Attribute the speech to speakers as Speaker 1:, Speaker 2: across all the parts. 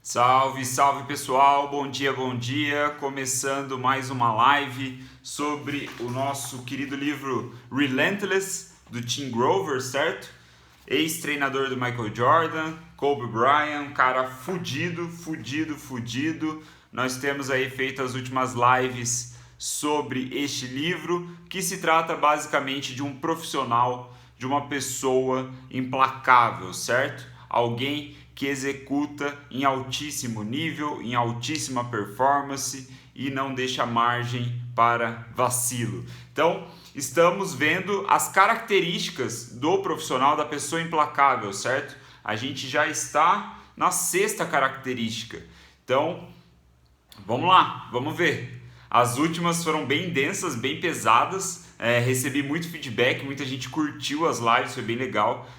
Speaker 1: Salve, salve pessoal, bom dia, começando mais uma live sobre o nosso querido livro Relentless, do Tim Grover, certo? Ex-treinador do Michael Jordan, Kobe Bryant, cara fudido. Nós temos aí feito as últimas lives sobre este livro, que se trata basicamente de um profissional, de uma pessoa implacável, certo? Alguém que executa em altíssimo nível, em altíssima performance e não deixa margem para vacilo. Então, estamos vendo as características do profissional, da pessoa implacável, certo? A gente já está na sexta característica. Então, vamos lá, vamos ver. As últimas foram bem densas, bem pesadas. Recebi muito feedback, muita gente curtiu as lives, foi bem legal.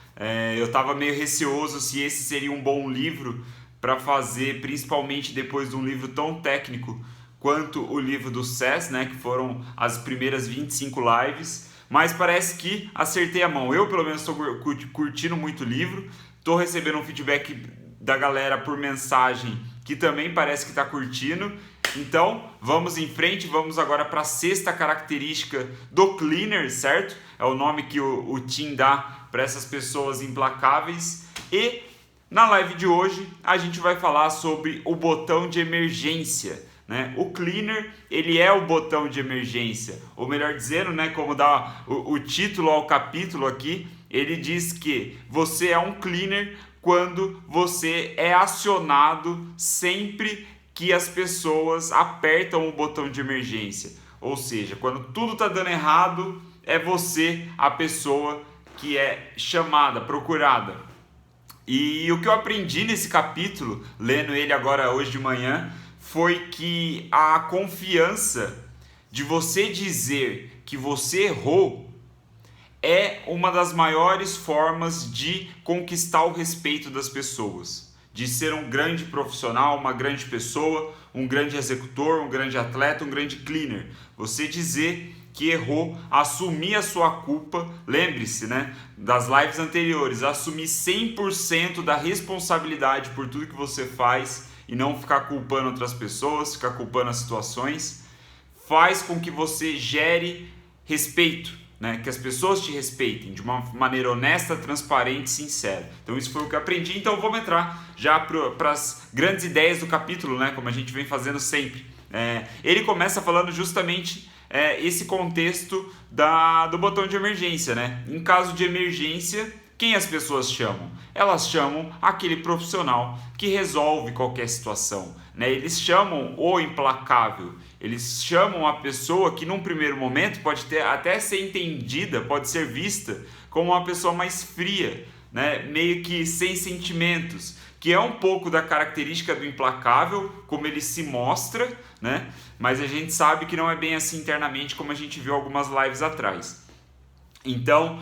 Speaker 1: Eu estava meio receoso se esse seria um bom livro para fazer, principalmente depois de um livro tão técnico quanto o livro do SES, né, que foram as primeiras 25 lives, mas parece que acertei a mão. Eu, pelo menos, estou curtindo muito o livro, estou recebendo um feedback da galera por mensagem que também parece que está curtindo. Então, vamos em frente, vamos agora para a sexta característica do cleaner, certo? É o nome que o Tim dá para essas pessoas implacáveis. E na live de hoje a gente vai falar sobre o botão de emergência, né? O cleaner, ele é o botão de emergência, ou melhor dizendo, né, como dá o título ao capítulo aqui, ele diz que você é um cleaner quando você é acionado sempre que as pessoas apertam o botão de emergência. Ou seja, quando tudo está dando errado, é você a pessoa que é chamada, procurada. E o que eu aprendi nesse capítulo, lendo ele agora hoje de manhã, foi que a confiança de você dizer que você errou é uma das maiores formas de conquistar o respeito das pessoas, de ser um grande profissional, uma grande pessoa, um grande executor, um grande atleta, um grande cleaner. Você dizer que errou, assumir a sua culpa, lembre-se, né, das lives anteriores, assumir 100% da responsabilidade por tudo que você faz e não ficar culpando outras pessoas, ficar culpando as situações, faz com que você gere respeito, né? Que as pessoas te respeitem de uma maneira honesta, transparente e sincera. Então isso foi o que eu aprendi, então vamos entrar já para as grandes ideias do capítulo, né? Como a gente vem fazendo sempre. Ele começa falando justamente esse contexto do botão de emergência, né? Em caso de emergência, quem as pessoas chamam? Elas chamam aquele profissional que resolve qualquer situação, né? Eles chamam o implacável, eles chamam a pessoa que num primeiro momento pode até ser entendida, pode ser vista como uma pessoa mais fria, né? Meio que sem sentimentos, que é um pouco da característica do implacável, como ele se mostra, né? Mas a gente sabe que não é bem assim internamente, como a gente viu algumas lives atrás. Então,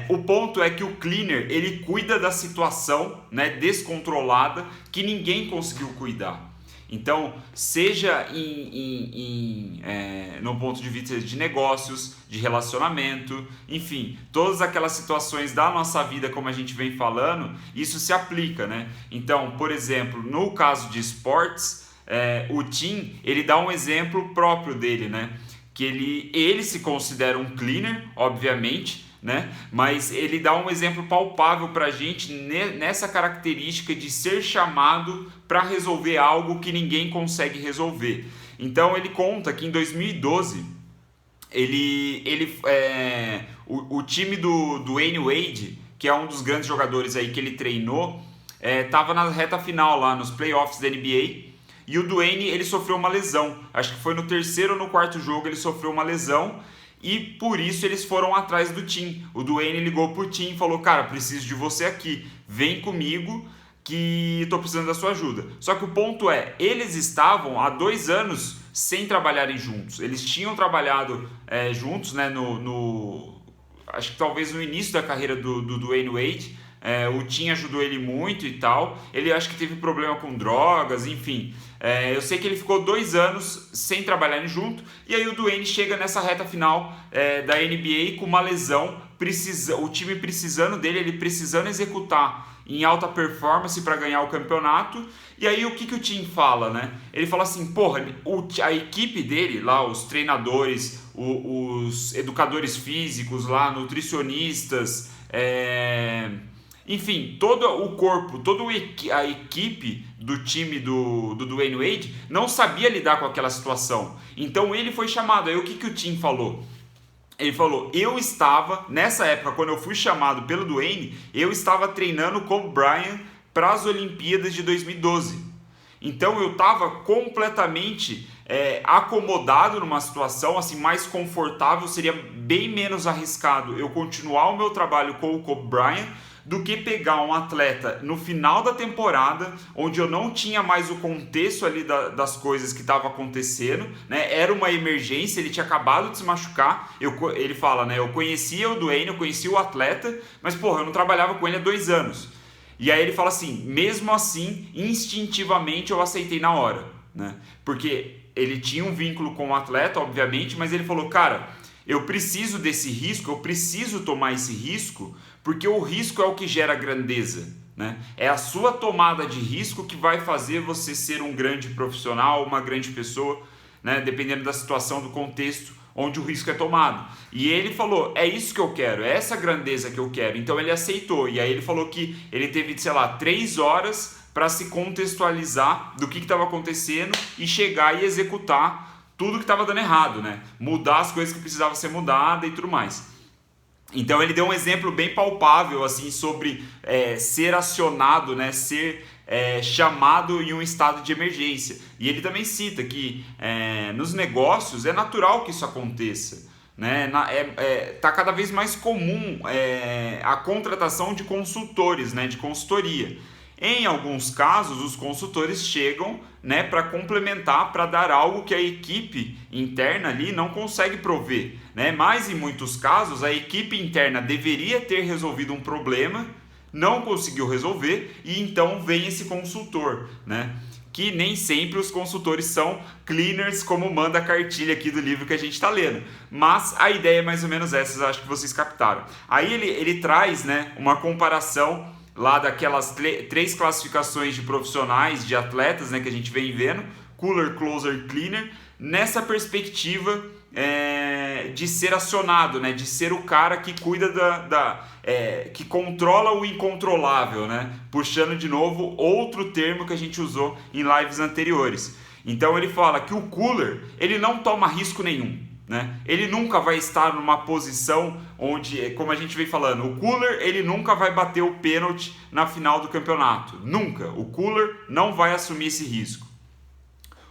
Speaker 1: o ponto é que o cleaner, ele cuida da situação, né, descontrolada que ninguém conseguiu cuidar. Então, seja no ponto de vista de negócios, de relacionamento, enfim, todas aquelas situações da nossa vida, como a gente vem falando, isso se aplica, né? Então, por exemplo, no caso de esportes, o Tim, ele dá um exemplo próprio dele, né? Que ele se considera um cleaner, obviamente, né? Mas ele dá um exemplo palpável para a gente nessa característica de ser chamado para resolver algo que ninguém consegue resolver. Então ele conta que em 2012 o time do Dwyane Wade, que é um dos grandes jogadores aí que ele treinou, estava na reta final lá nos playoffs da NBA. E o Dwyane, ele sofreu uma lesão. Acho que foi no terceiro ou no quarto jogo ele sofreu uma lesão. E por isso eles foram atrás do Tim. O Dwyane ligou pro Tim e falou: cara, preciso de você aqui. Vem comigo que tô precisando da sua ajuda. Só que o ponto é, eles estavam há 2 anos sem trabalharem juntos. Eles tinham trabalhado juntos, né, acho que talvez no início da carreira do Dwyane Wade. O Tim ajudou ele muito e tal. Ele acho que teve problema com drogas, enfim. Eu sei que ele ficou 2 anos sem trabalharem junto. E aí o Dwyane chega nessa reta final da NBA com uma lesão. O time precisando dele, ele precisando executar em alta performance para ganhar o campeonato. E aí o que o Tim fala, né? Ele fala assim, porra, a equipe dele lá, os treinadores, os educadores físicos lá, nutricionistas, enfim, todo o corpo, toda a equipe do time do Dwyane Wade não sabia lidar com aquela situação. Então ele foi chamado. Aí o que o Tim falou? Ele falou, eu estava, nessa época, quando eu fui chamado pelo Dwyane, eu estava treinando com o Bryant para as Olimpíadas de 2012. Então eu estava completamente acomodado numa situação assim, mais confortável, seria bem menos arriscado eu continuar o meu trabalho com o Kobe Bryant do que pegar um atleta no final da temporada, onde eu não tinha mais o contexto ali das coisas que estavam acontecendo, né? Era uma emergência, ele tinha acabado de se machucar, ele fala, né? Eu conhecia o Dwyane, eu conhecia o atleta, mas porra, eu não trabalhava com ele há 2 anos. E aí ele fala assim, mesmo assim, instintivamente eu aceitei na hora, né? Porque ele tinha um vínculo com o atleta, obviamente, mas ele falou, cara, eu preciso desse risco, eu preciso tomar esse risco, porque o risco é o que gera grandeza, né? É a sua tomada de risco que vai fazer você ser um grande profissional, uma grande pessoa, né? Dependendo da situação, do contexto onde o risco é tomado. E ele falou, é isso que eu quero, é essa grandeza que eu quero. Então ele aceitou. E aí ele falou que ele teve, sei lá, 3 horas para se contextualizar do que estava acontecendo e chegar e executar tudo que estava dando errado, né? Mudar as coisas que precisavam ser mudadas e tudo mais. Então ele deu um exemplo bem palpável assim sobre ser acionado, né? Ser chamado em um estado de emergência. E ele também cita que nos negócios é natural que isso aconteça. Né? Tá cada vez mais comum a contratação de consultores, né? De consultoria. Em alguns casos, os consultores chegam, né, para complementar, para dar algo que a equipe interna ali não consegue prover, né? Mas em muitos casos, a equipe interna deveria ter resolvido um problema, não conseguiu resolver e então vem esse consultor, né? Que nem sempre os consultores são cleaners, como manda a cartilha aqui do livro que a gente está lendo. Mas a ideia é mais ou menos essa, acho que vocês captaram. Aí ele traz, né, uma comparação lá daquelas 3 classificações de profissionais, de atletas, né, que a gente vem vendo, cooler, closer, cleaner, nessa perspectiva de ser acionado, né, de ser o cara que cuida que controla o incontrolável, né, puxando de novo outro termo que a gente usou em lives anteriores. Então ele fala que o cooler, ele não toma risco nenhum. Né? Ele nunca vai estar numa posição onde, como a gente vem falando, o cooler ele nunca vai bater o pênalti na final do campeonato, nunca. O cooler não vai assumir esse risco.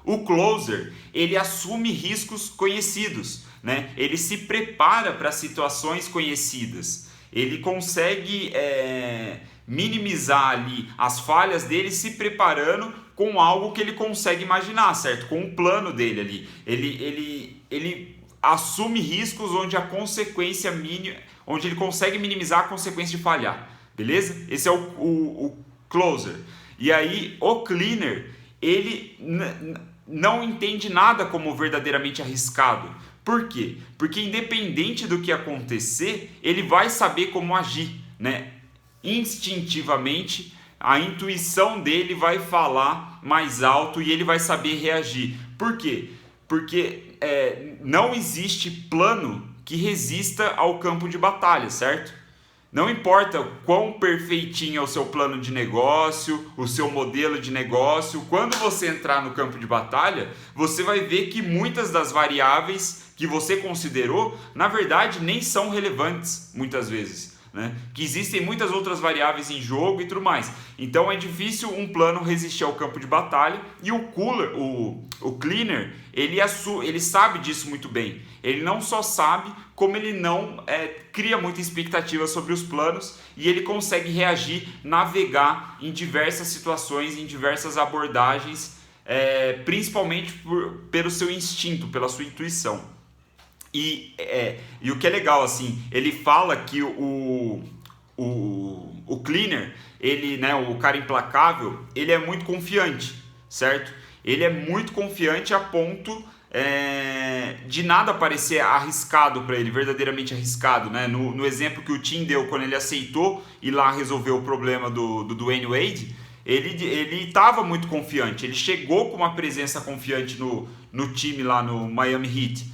Speaker 1: O closer ele assume riscos conhecidos, né? Ele se prepara para situações conhecidas, ele consegue minimizar ali as falhas dele se preparando com algo que ele consegue imaginar, certo? Com o plano dele ali. Ele assume riscos onde a consequência mínima, onde ele consegue minimizar a consequência de falhar, beleza? Esse é o closer. E aí o cleaner, ele não entende nada como verdadeiramente arriscado. Por quê? Porque independente do que acontecer, ele vai saber como agir, né? Instintivamente, a intuição dele vai falar mais alto e ele vai saber reagir. Por quê? Porque não existe plano que resista ao campo de batalha, certo? Não importa quão perfeitinho é o seu plano de negócio, o seu modelo de negócio, quando você entrar no campo de batalha, você vai ver que muitas das variáveis que você considerou, na verdade, nem são relevantes, muitas vezes. Né? Que existem muitas outras variáveis em jogo e tudo mais. Então é difícil um plano resistir ao campo de batalha. E o cooler, o cleaner, ele sabe disso muito bem. Ele não só sabe, como ele não cria muita expectativa sobre os planos e ele consegue reagir, navegar em diversas situações, em diversas abordagens, principalmente pelo seu instinto, pela sua intuição. E o que é legal, assim, ele fala que o cleaner, ele, né, o cara implacável, ele é muito confiante, certo? Ele é muito confiante a ponto de nada parecer arriscado para ele, verdadeiramente arriscado, né? No exemplo que o Tim deu, quando ele aceitou ir lá resolver o problema do Dwayne Wade, ele estava muito confiante, ele chegou com uma presença confiante no time lá no Miami Heat.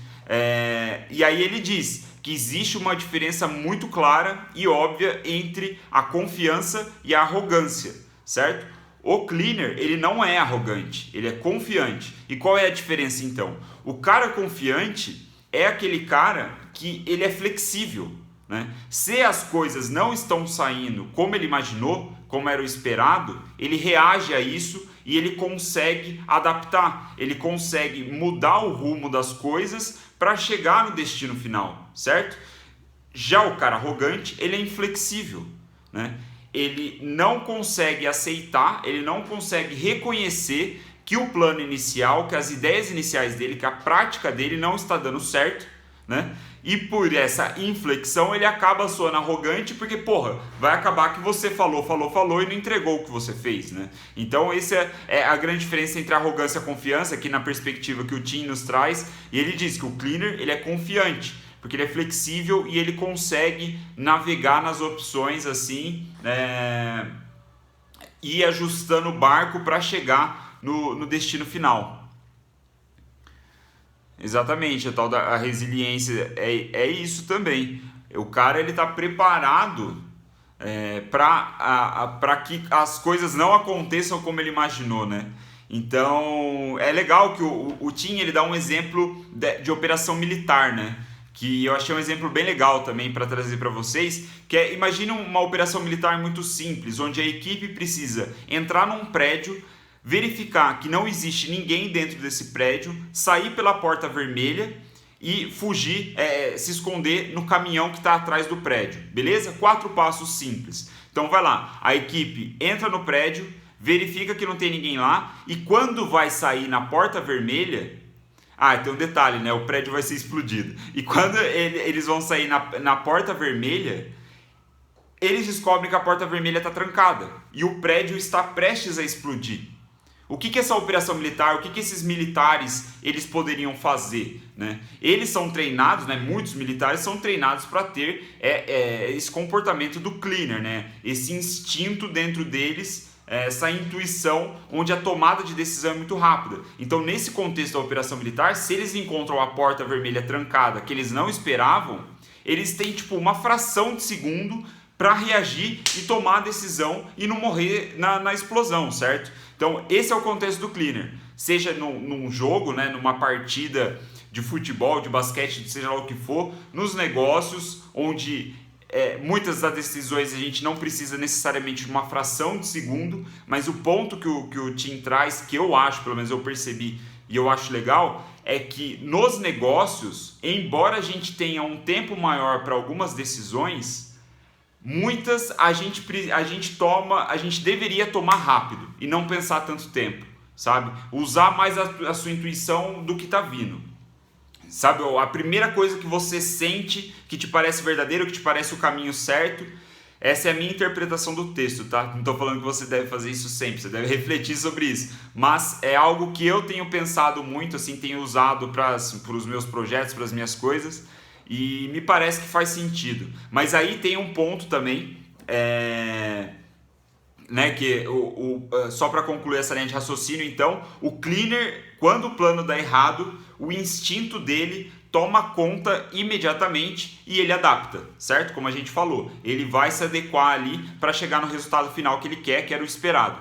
Speaker 1: E aí ele diz que existe uma diferença muito clara e óbvia entre a confiança e a arrogância, certo? O cleaner, ele não é arrogante, ele é confiante. E qual é a diferença então? O cara confiante é aquele cara que ele é flexível, né? Se as coisas não estão saindo como ele imaginou, como era o esperado, ele reage a isso e ele consegue adaptar, ele consegue mudar o rumo das coisas para chegar no destino final, certo? Já o cara arrogante, ele é inflexível, né? Ele não consegue aceitar, ele não consegue reconhecer que o plano inicial, que as ideias iniciais dele, que a prática dele não está dando certo, né? E por essa inflexão ele acaba soando arrogante porque, porra, vai acabar que você falou e não entregou o que você fez, né? Então essa é a grande diferença entre arrogância e a confiança, aqui na perspectiva que o Tim nos traz, e ele diz que o cleaner, ele é confiante, porque ele é flexível e ele consegue navegar nas opções assim, e ajustando o barco para chegar no destino final. Exatamente, a tal da resiliência é isso também. O cara ele está preparado para que as coisas não aconteçam como ele imaginou, né? Então é legal que o Tim ele dá um exemplo de operação militar, né? Que eu achei um exemplo bem legal também para trazer para vocês, que é, imagine uma operação militar muito simples, onde a equipe precisa entrar num prédio, verificar que não existe ninguém dentro desse prédio, sair pela porta vermelha e fugir, se esconder no caminhão que está atrás do prédio, beleza? 4 passos simples. Então vai lá, a equipe entra no prédio, verifica que não tem ninguém lá e quando vai sair na porta vermelha, tem um detalhe, né? O prédio vai ser explodido. E quando eles vão sair na porta vermelha, eles descobrem que a porta vermelha está trancada e o prédio está prestes a explodir. O que essa operação militar, o que esses militares eles poderiam fazer, né? Eles são treinados, né? Muitos militares são treinados para ter esse comportamento do cleaner, né? Esse instinto dentro deles, essa intuição onde a tomada de decisão é muito rápida. Então, nesse contexto da operação militar, se eles encontram a porta vermelha trancada que eles não esperavam, eles têm tipo uma fração de segundo para reagir e tomar a decisão e não morrer na explosão, certo? Então, esse é o contexto do cleaner. Seja num jogo, né, numa partida de futebol, de basquete, seja lá o que for, nos negócios, onde muitas das decisões a gente não precisa necessariamente de uma fração de segundo, mas o ponto que o Tim traz, que eu acho, pelo menos eu percebi e eu acho legal, é que nos negócios, embora a gente tenha um tempo maior para algumas decisões, muitas a gente deveria tomar rápido e não pensar tanto tempo, sabe? Usar mais a sua intuição do que está vindo. Sabe, a primeira coisa que você sente que te parece verdadeiro, que te parece o caminho certo, essa é a minha interpretação do texto, tá? Não estou falando que você deve fazer isso sempre, você deve refletir sobre isso, mas é algo que eu tenho pensado muito, assim, tenho usado para os meus projetos, para as minhas coisas, e me parece que faz sentido. Mas aí tem um ponto também, né, que só para concluir essa linha de raciocínio, então, o cleaner, quando o plano dá errado, o instinto dele toma conta imediatamente e ele adapta, certo? Como a gente falou, ele vai se adequar ali para chegar no resultado final que ele quer, que era o esperado.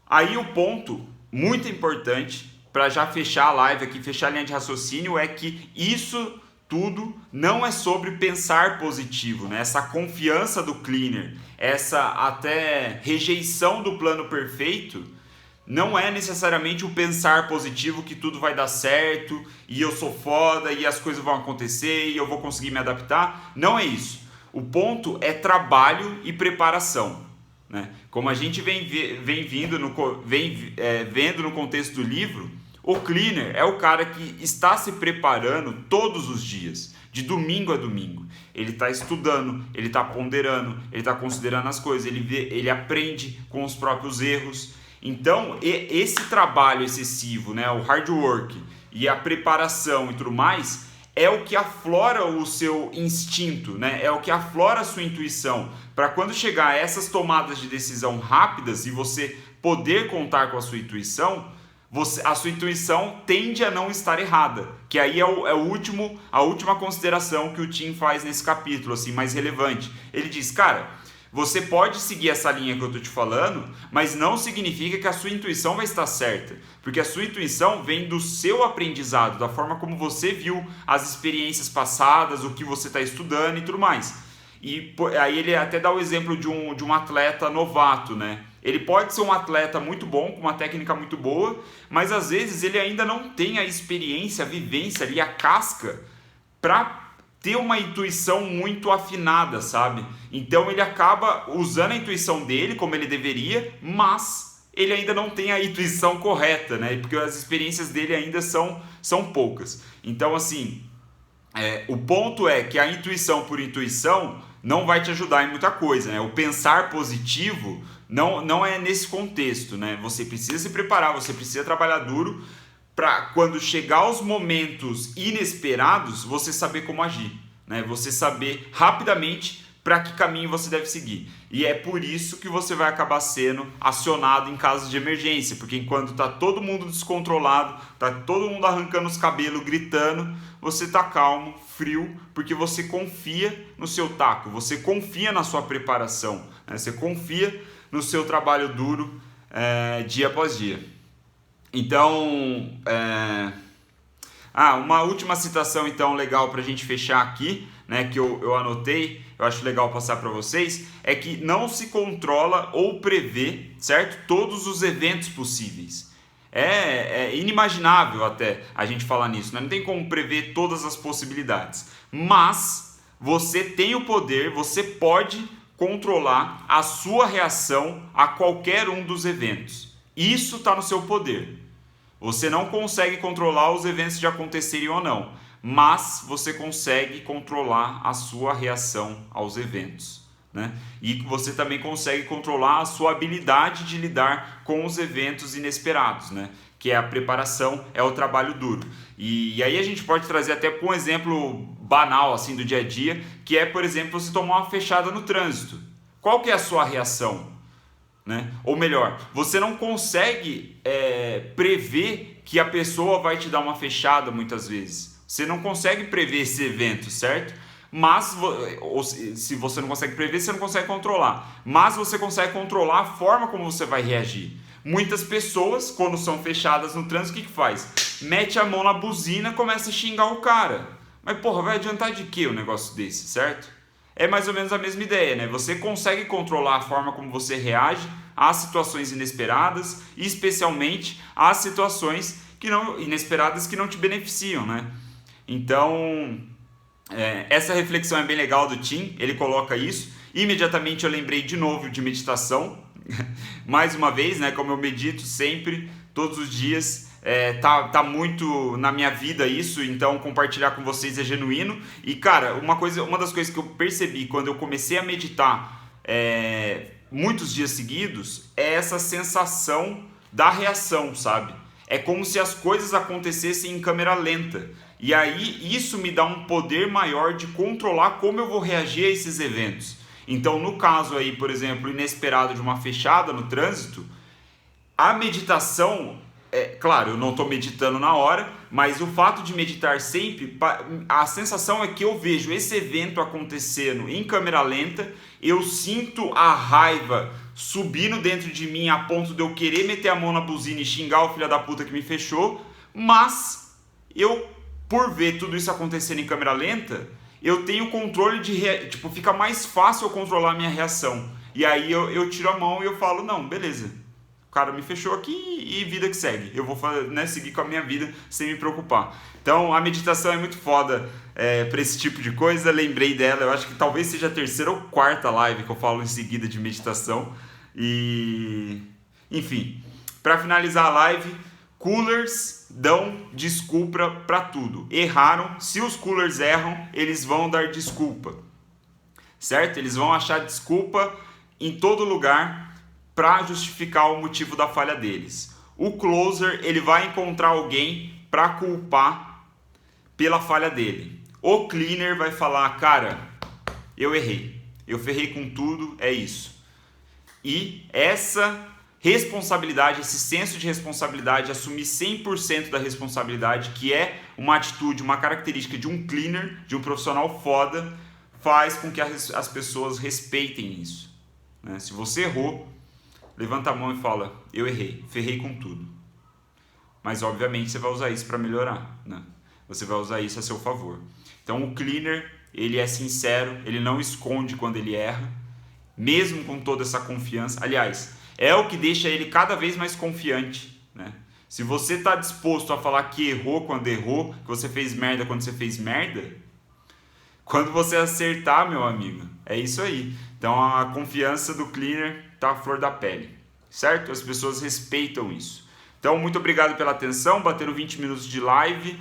Speaker 1: Aí o ponto muito importante, para já fechar a live aqui, fechar a linha de raciocínio, é que isso tudo não é sobre pensar positivo, né? Essa confiança do cleaner, essa até rejeição do plano perfeito, não é necessariamente o pensar positivo que tudo vai dar certo e eu sou foda e as coisas vão acontecer e eu vou conseguir me adaptar. Não é isso. O ponto é trabalho e preparação, né? Como a gente vem vendo no contexto do livro, o cleaner é o cara que está se preparando todos os dias, de domingo a domingo. Ele está estudando, ele está ponderando, ele está considerando as coisas, ele aprende com os próprios erros. Então, esse trabalho excessivo, né, o hard work, e a preparação e tudo mais é o que aflora o seu instinto, né? É o que aflora a sua intuição, para quando chegar a essas tomadas de decisão rápidas e você poder contar com a sua intuição, a sua intuição tende a não estar errada, que aí é a última consideração que o Tim faz nesse capítulo, assim, mais relevante. Ele diz, cara, você pode seguir essa linha que eu estou te falando, mas não significa que a sua intuição vai estar certa, porque a sua intuição vem do seu aprendizado, da forma como você viu as experiências passadas, o que você está estudando e tudo mais. E aí ele até dá o exemplo de um atleta novato, né? Ele pode ser um atleta muito bom, com uma técnica muito boa, mas às vezes ele ainda não tem a experiência, a vivência ali, a casca, para ter uma intuição muito afinada, sabe? Então ele acaba usando a intuição dele como ele deveria, mas ele ainda não tem a intuição correta, né? Porque as experiências dele ainda são poucas. Então, assim, o ponto é que a intuição por intuição não vai te ajudar em muita coisa, né? O pensar positivo não é nesse contexto, né? Você precisa se preparar, você precisa trabalhar duro para quando chegar aos momentos inesperados, você saber como agir, né? Você saber rapidamente para que caminho você deve seguir. E é por isso que você vai acabar sendo acionado em casos de emergência, porque enquanto está todo mundo descontrolado, está todo mundo arrancando os cabelos, gritando, você está calmo, frio, porque você confia no seu taco, você confia na sua preparação, né? Você confia no seu trabalho duro dia após dia. Então, uma última citação então legal para a gente fechar aqui, né, que eu anotei, eu acho legal passar para vocês, é que não se controla ou prevê, certo? Todos os eventos possíveis. É inimaginável até a gente falar nisso, né? Não tem como prever todas as possibilidades, mas você tem o poder, você pode controlar a sua reação a qualquer um dos eventos. Isso está no seu poder. Você não consegue controlar os eventos de acontecerem ou não, mas você consegue controlar a sua reação aos eventos, né? E você também consegue controlar a sua habilidade de lidar com os eventos inesperados, né? Que é a preparação, é o trabalho duro. E aí a gente pode trazer até um exemplo banal assim do dia a dia, que é, por exemplo, você tomar uma fechada no trânsito. Qual que é a sua reação? Né? Ou melhor, você não consegue prever que a pessoa vai te dar uma fechada muitas vezes. Você não consegue prever esse evento, certo? Mas, se você não consegue prever, você não consegue controlar. Mas você consegue controlar a forma como você vai reagir. Muitas pessoas, quando são fechadas no trânsito, o que faz? Mete a mão na buzina e começa a xingar o cara. Mas, porra, vai adiantar de quê um negócio desse, certo? É mais ou menos a mesma ideia, né? Você consegue controlar a forma como você reage às situações inesperadas, e especialmente às situações inesperadas que não te beneficiam, né? Então, essa reflexão é bem legal do Tim, ele coloca isso. Imediatamente eu lembrei de novo de meditação, mais uma vez, né? Como eu medito sempre, todos os dias. Tá muito na minha vida isso, então compartilhar com vocês é genuíno. E cara, uma das coisas que eu percebi quando eu comecei a meditar muitos dias seguidos é essa sensação da reação, sabe? É como se as coisas acontecessem em câmera lenta. E aí isso me dá um poder maior de controlar como eu vou reagir a esses eventos. Então, no caso aí, por exemplo, inesperado de uma fechada no trânsito, a meditação, claro, eu não estou meditando na hora, mas o fato de meditar sempre, a sensação é que eu vejo esse evento acontecendo em câmera lenta, eu sinto a raiva subindo dentro de mim a ponto de eu querer meter a mão na buzina e xingar o filho da puta que me fechou, mas eu, por ver tudo isso acontecendo em câmera lenta, eu tenho controle fica mais fácil eu controlar a minha reação. E aí eu tiro a mão e eu falo, não, beleza. O cara me fechou aqui e vida que segue. Eu vou seguir com a minha vida sem me preocupar. Então a meditação é muito foda para esse tipo de coisa. Lembrei dela, eu acho que talvez seja a terceira ou quarta live que eu falo em seguida de meditação. E enfim, para finalizar a live, coolers dão desculpa para tudo. Erraram, se os coolers erram, eles vão dar desculpa. Certo? Eles vão achar desculpa em todo lugar para justificar o motivo da falha deles. O closer, ele vai encontrar alguém para culpar pela falha dele. O cleaner vai falar, cara, eu errei, eu ferrei com tudo, é isso. E essa responsabilidade, esse senso de responsabilidade, assumir 100% da responsabilidade, que é uma atitude, uma característica de um cleaner, de um profissional foda, faz com que as pessoas respeitem isso. Né? Se você errou, levanta a mão e fala, eu errei, ferrei com tudo. Mas obviamente você vai usar isso para melhorar, né? Você vai usar isso a seu favor. Então o cleaner, ele é sincero, ele não esconde quando ele erra, mesmo com toda essa confiança. Aliás, é o que deixa ele cada vez mais confiante, né? Se você está disposto a falar que errou quando errou, que você fez merda quando você fez merda, quando você acertar, meu amigo, é isso aí. Então a confiança do cleaner tá à flor da pele, certo? As pessoas respeitam isso. Então muito obrigado pela atenção, bateram 20 minutos de live.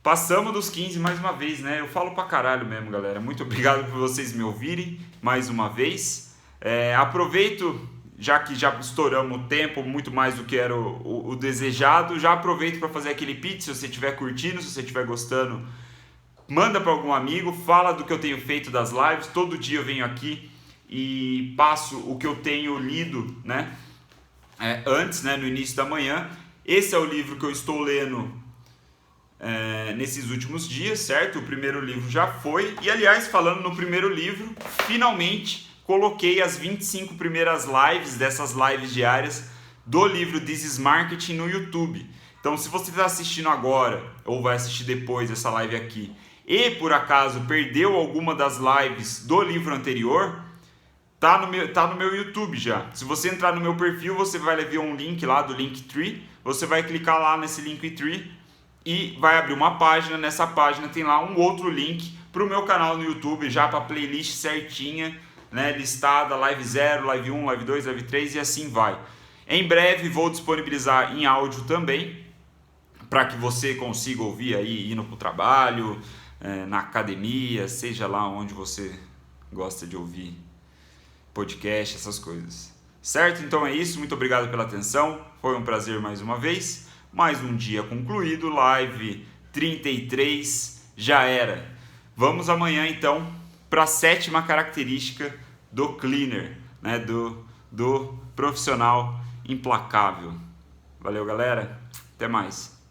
Speaker 1: Passamos dos 15 mais uma vez, né? Eu falo pra caralho mesmo, galera. Muito obrigado por vocês me ouvirem mais uma vez. Aproveito, já que já estouramos o tempo, muito mais do que era o desejado, já aproveito para fazer aquele pitch, se você estiver curtindo, se você estiver gostando, manda para algum amigo, fala do que eu tenho feito das lives. Todo dia eu venho aqui e passo o que eu tenho lido, né? Antes, né? No início da manhã. Esse é o livro que eu estou lendo nesses últimos dias, certo? O primeiro livro já foi. E aliás, falando no primeiro livro, finalmente coloquei as 25 primeiras lives, dessas lives diárias, do livro This is Marketing no YouTube. Então, se você está assistindo agora, ou vai assistir depois essa live aqui, e por acaso perdeu alguma das lives do livro anterior, tá no meu YouTube já. Se você entrar no meu perfil, você vai ver um link lá do Linktree, você vai clicar lá nesse Linktree e vai abrir uma página. Nessa página tem lá um outro link para o meu canal no YouTube, já para a playlist certinha, né, listada, live 0, live 1, live 2, live 3 e assim vai. Em breve vou disponibilizar em áudio também, para que você consiga ouvir aí indo para o trabalho, na academia, seja lá onde você gosta de ouvir podcast, essas coisas. Certo? Então é isso, muito obrigado pela atenção, foi um prazer mais uma vez. Mais um dia concluído, live 33 já era. Vamos amanhã então para a 7ª característica do cleaner, né? do profissional implacável. Valeu, galera, até mais.